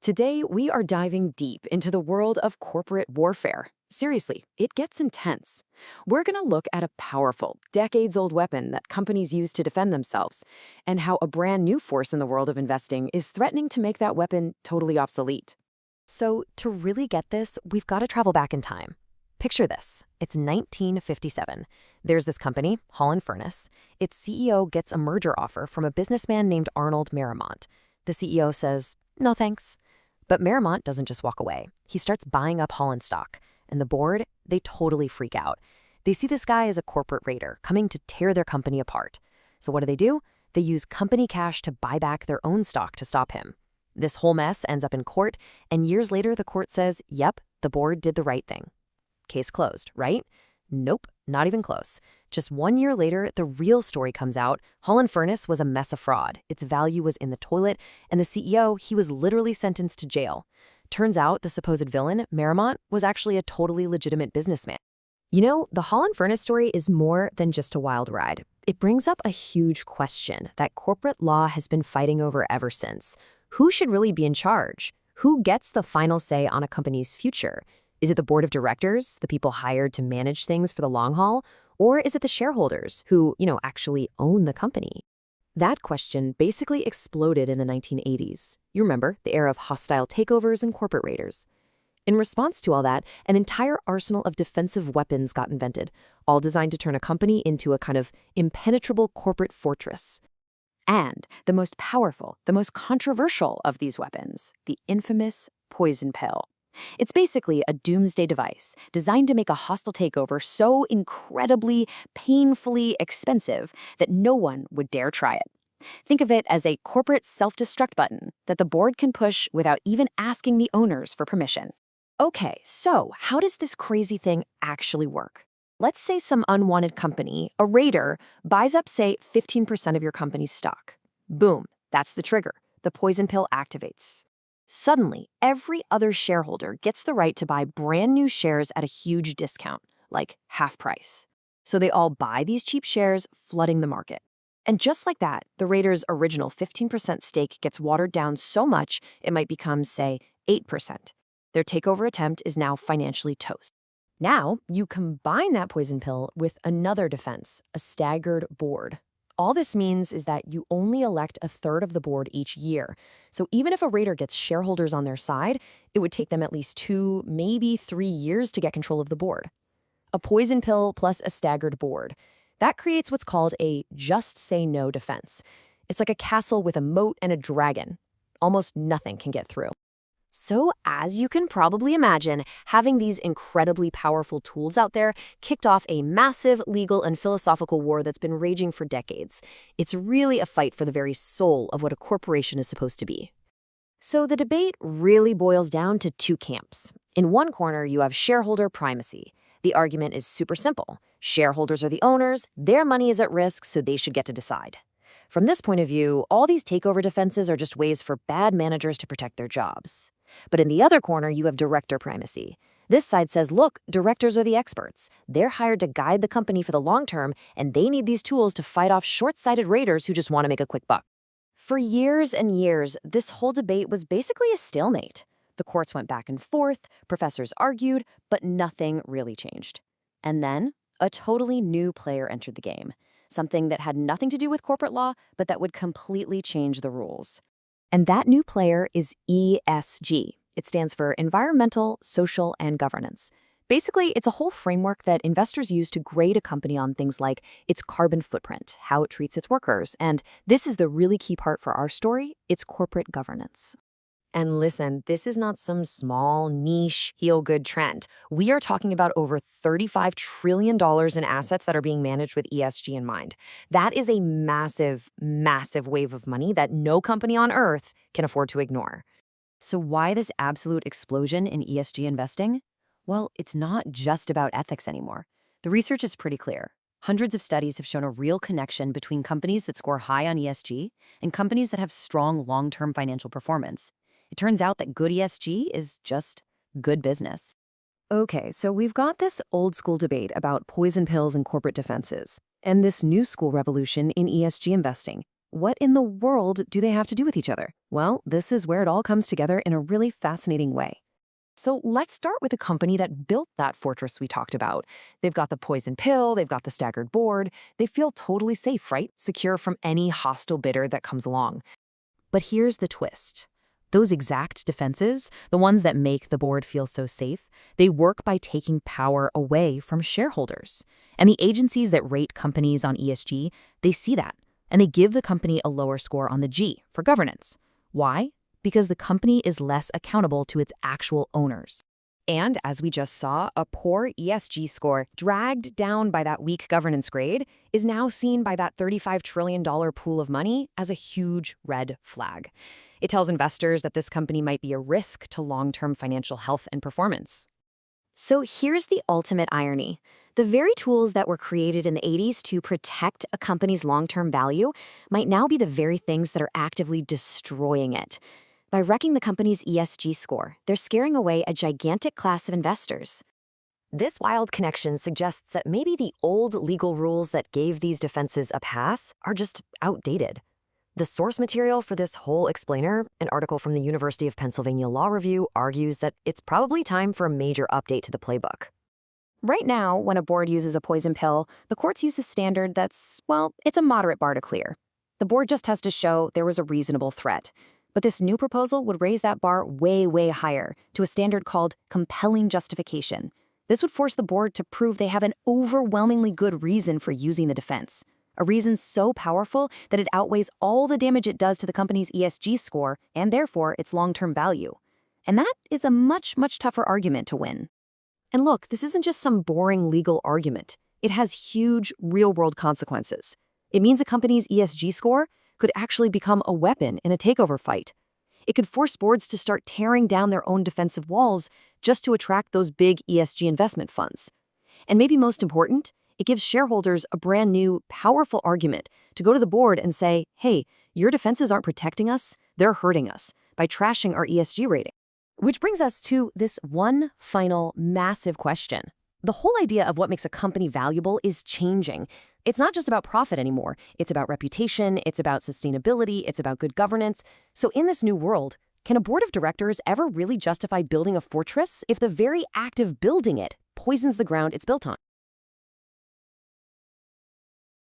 Today, we are diving deep into the world of corporate warfare. Seriously, it gets intense. We're going to look at a powerful, decades-old weapon that companies use to defend themselves, and how a brand new force in the world of investing is threatening to make that weapon totally obsolete. So, to really get this, we've got to travel back in time. Picture this. It's 1957. There's this company, Holland Furnace. Its CEO gets a merger offer from a businessman named Arnold Marymount. The CEO says, "No thanks." But Marymount doesn't just walk away. He starts buying up Holland stock. And the board, they totally freak out. They see this guy as a corporate raider coming to tear their company apart. So what do? They use company cash to buy back their own stock to stop him. This whole mess ends up in court, and years later the court says, yep, the board did the right thing. Case closed, right? Nope, not even close. Just 1 year later, the real story comes out. Holland Furnace was a mess of fraud. Its value was in the toilet, and the CEO, he was literally sentenced to jail. Turns out the supposed villain, Marymount, was actually a totally legitimate businessman. You know, the Holland Furnace story is more than just a wild ride. It brings up a huge question that corporate law has been fighting over ever since. Who should really be in charge? Who gets the final say on a company's future? Is it the board of directors, the people hired to manage things for the long haul? Or is it the shareholders who, actually own the company? That question basically exploded in the 1980s. You remember, the era of hostile takeovers and corporate raiders. In response to all that, an entire arsenal of defensive weapons got invented, all designed to turn a company into a kind of impenetrable corporate fortress. And the most powerful, the most controversial of these weapons, the infamous poison pill. It's basically a doomsday device designed to make a hostile takeover so incredibly, painfully expensive that no one would dare try it. Think of it as a corporate self-destruct button that the board can push without even asking the owners for permission. Okay, so how does this crazy thing actually work? Let's say some unwanted company, a raider, buys up, say, 15% of your company's stock. Boom, that's the trigger. The poison pill activates. Suddenly, every other shareholder gets the right to buy brand new shares at a huge discount, like half price. So they all buy these cheap shares, flooding the market. And just like that, the raider's original 15% stake gets watered down so much it might become, say, 8%. Their takeover attempt is now financially toast. Now, you combine that poison pill with another defense, a staggered board. All this means is that you only elect a third of the board each year. So even if a raider gets shareholders on their side, it would take them at least 2, maybe 3 years to get control of the board. A poison pill plus a staggered board. That creates what's called a just say no defense. It's like a castle with a moat and a dragon. Almost nothing can get through. So, as you can probably imagine, having these incredibly powerful tools out there kicked off a massive legal and philosophical war that's been raging for decades. It's really a fight for the very soul of what a corporation is supposed to be. So the debate really boils down to 2 camps. In one corner, you have shareholder primacy. The argument is super simple. Shareholders are the owners, their money is at risk, so they should get to decide. From this point of view, all these takeover defenses are just ways for bad managers to protect their jobs. But in the other corner, you have director primacy. This side says, look, directors are the experts. They're hired to guide the company for the long term, and they need these tools to fight off short-sighted raiders who just want to make a quick buck. For years and years, this whole debate was basically a stalemate. The courts went back and forth, professors argued, but nothing really changed. And then, a totally new player entered the game. Something that had nothing to do with corporate law, but that would completely change the rules. And that new player is ESG. It stands for Environmental, Social, and Governance. Basically, it's a whole framework that investors use to grade a company on things like its carbon footprint, how it treats its workers, and this is the really key part for our story, its corporate governance. And listen, this is not some small, niche, feel-good trend. We are talking about over $35 trillion in assets that are being managed with ESG in mind. That is a massive, massive wave of money that no company on Earth can afford to ignore. So why this absolute explosion in ESG investing? Well, it's not just about ethics anymore. The research is pretty clear. Hundreds of studies have shown a real connection between companies that score high on ESG and companies that have strong long-term financial performance. It turns out that good ESG is just good business. Okay, so we've got this old school debate about poison pills and corporate defenses, and this new school revolution in ESG investing. What in the world do they have to do with each other? Well, this is where it all comes together in a really fascinating way. So let's start with the company that built that fortress we talked about. They've got the poison pill, they've got the staggered board. They feel totally safe, right? Secure from any hostile bidder that comes along. But here's the twist. Those exact defenses, the ones that make the board feel so safe, they work by taking power away from shareholders. And the agencies that rate companies on ESG, they see that, and they give the company a lower score on the G for governance. Why? Because the company is less accountable to its actual owners. And as we just saw, a poor ESG score, dragged down by that weak governance grade, is now seen by that $35 trillion pool of money as a huge red flag. It tells investors that this company might be a risk to long-term financial health and performance. So here's the ultimate irony. The very tools that were created in the 80s to protect a company's long-term value might now be the very things that are actively destroying it. By wrecking the company's ESG score, they're scaring away a gigantic class of investors. This wild connection suggests that maybe the old legal rules that gave these defenses a pass are just outdated. The source material for this whole explainer, an article from the University of Pennsylvania Law Review, argues that it's probably time for a major update to the playbook. Right now, when a board uses a poison pill, the courts use a standard that's, well, it's a moderate bar to clear. The board just has to show there was a reasonable threat. But this new proposal would raise that bar way, way higher to a standard called compelling justification. This would force the board to prove they have an overwhelmingly good reason for using the defense, a reason so powerful that it outweighs all the damage it does to the company's ESG score and therefore its long-term value. And that is a much, much tougher argument to win. And look, this isn't just some boring legal argument. It has huge, real-world consequences. It means a company's ESG score could actually become a weapon in a takeover fight. It could force boards to start tearing down their own defensive walls just to attract those big ESG investment funds. And maybe most important, it gives shareholders a brand new, powerful argument to go to the board and say, hey, your defenses aren't protecting us, they're hurting us by trashing our ESG rating. Which brings us to this one final massive question. The whole idea of what makes a company valuable is changing. It's not just about profit anymore. It's about reputation, it's about sustainability, it's about good governance. So in this new world, can a board of directors ever really justify building a fortress if the very act of building it poisons the ground it's built on?